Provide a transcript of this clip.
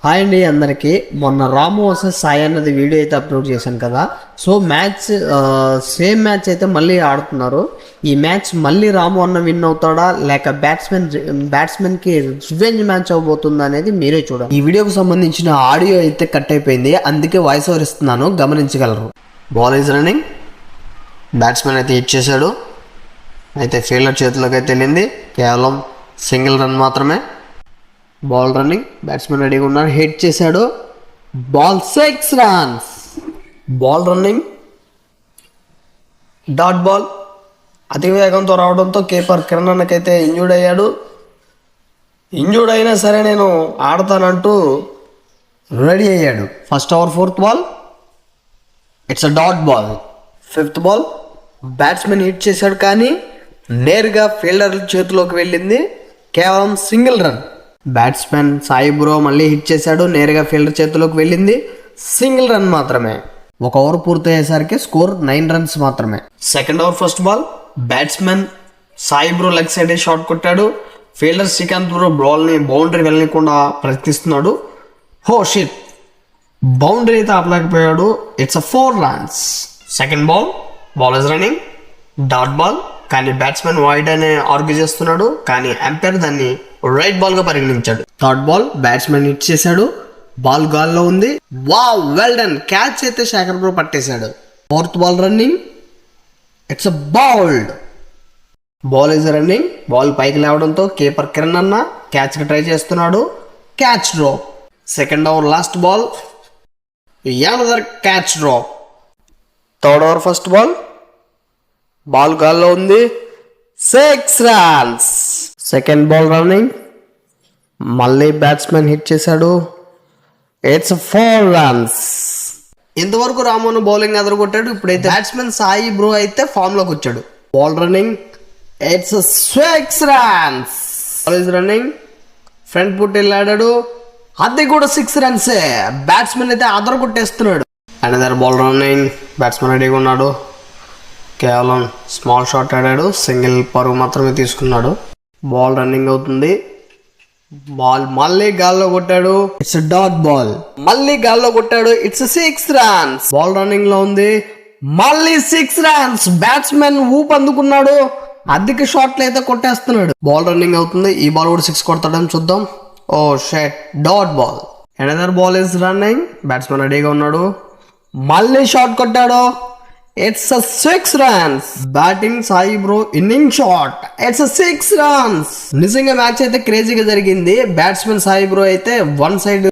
Hi అండి అందరికీ. మొన్న రాము వర్సెస్ సాయి అన్నది వీడియో అయితే అప్లోడ్ చేశాను కదా. సో మ్యాచ్ సేమ్ మ్యాచ్ అయితే మళ్ళీ ఆడుతున్నారు. ఈ మ్యాచ్ మళ్ళీ రాము అన్న విన్ అవుతాడా లేక బ్యాట్స్మెన్కి రివెంజ్ మ్యాచ్ అవబోతుందా అనేది మీరే చూడండి. ఈ వీడియోకి సంబంధించిన ఆడియో అయితే కట్ అయిపోయింది, అందుకే వాయిస్ ఓవర్ ఇస్తున్నాను, గమనించగలరు. బాల్ ఈజ్ రన్నింగ్, బ్యాట్స్మెన్ అయితే హిట్ చేశాడు. అయితే ఫీల్డర్ చేతిలోకి అయితే వెళ్ళింది, కేవలం సింగిల్ రన్ మాత్రమే. బాల్ రన్నింగ్, బ్యాట్స్మెన్ రెడీగా ఉన్నారు, హిట్ చేశాడు, ball 6 runs. Ball running, dot ball అతి వేగంతో రావడంతో కీపర్ కిరణ్ అన్నకైతే ఇంజూర్డ్ అయ్యాడు. ఇంజూర్డ్ అయినా సరే నేను ఆడతానంటూ రెడీ అయ్యాడు. First over 4th ball, it's a dot ball. 5th ball batsmen hit చేశాడు, కానీ నేరుగా ఫీల్డర్ చేతిలోకి వెళ్ళింది, కేవలం single run. Batsmen Sai bro మళ్ళీ హిట్ చేశాడు, నేరుగా ఫీల్డర్ చేతిలోకి వెళ్ళింది, సింగిల్ రన్ మాత్రమే. ఒక ఓవర్ పూర్తయ్యేసరికి స్కోర్ 9 రన్స్ మాత్రమే. Second over first ball, batsmen Sai bro leg side shot కొట్టాడు, ఫీల్డర్ శ్రీకాంత్ బ్రో బాల్ని బౌండరీ వెళ్ళకుండా ప్రయత్నిస్తున్నాడు. హో షిట్, బౌండరీ అయితే ఆపలేకపోయాడు. It's a 4 runs. Second ball, ball is running, dot ball, కానీ బ్యాట్స్మెన్ వైడ్ అనే ఆర్గ్యూ చేస్తున్నాడు, కానీ అంపైర్ దాన్ని రైట్ బాల్ గా పరిగణించాడు. థర్డ్ బాల్, బ్యాట్స్మెన్ హిట్ చేశాడు, బాల్ గాల్లో ఉంది, వావ్ వెల్ డన్, క్యాచ్ అయితే శేఖర్ బ్రో పట్టేశాడు. 4th ball running, it's a bowled. Ball is running, ball పైకి లేవడంతో కీపర్ కిరణ్ అన్న క్యాచ్ కి ట్రై చేస్తున్నాడు, catch drop. Second over last ball, another catch drop. Third over first ball, ball గాల్లో ఉంది, 6 runs. Second ball running, మళ్ళీ batsmen hit చేశాడు, it's 4 runs. ఇంతవరకు రామోను బౌలింగ్ ఎదురుకొట్టాడు, ఇప్పుడైతే బ్యాట్స్మెన్ సాయి బ్రో అయితే ఫామ్ లోకి వచ్చాడు. Ball running, it's 6 runs. Ball is running, front foot వెళ్ళాడాడు, అది కూడా 6 రన్సే. బ్యాట్స్మెన్ అయితే అదరు కొట్టేస్తున్నాడు. అనదర్ బాల్ రన్నింగ్, బ్యాట్స్మెన్ రెడీగా ఉన్నాడు, కేవలం స్మాల్ షాట్ ఆడాడు, సింగిల్ పరుగు మాత్రమే తీసుకున్నాడు. బాల్ రన్నింగ్ అవుతుంది, బాల్ మళ్ళీ గాల్లో కొట్టాడు, ఇట్స్ డాట్ బాల్. మళ్ళీ గాల్లో కొట్టాడు, ఇట్స్ 6 రన్స్. బాల్ రన్నింగ్ లో ఉంది, మళ్ళీ 6 రన్స్. బ్యాట్స్మెన్ ఊపు అందుకున్నాడు, అద్దెకి షాట్లు అయితే కొట్టేస్తున్నాడు. బాల్ రన్నింగ్ అవుతుంది, ఈ బాల్ కూడా 6 కొడతాడని చూద్దాం. Oh shit, dot ball. Another ball is running, batsmen రెడీగా ఉన్నాడు, మళ్ళీ షాట్ కొట్టాడు, it's 6 runs. Batting Sai bro inning shot, it's 6 runs. నిజంగా మ్యాచ్ అయితే క్రేజీగా జరిగింది. బ్యాట్స్మెన్ సాయి బ్రో అయితే వన్ సైడ్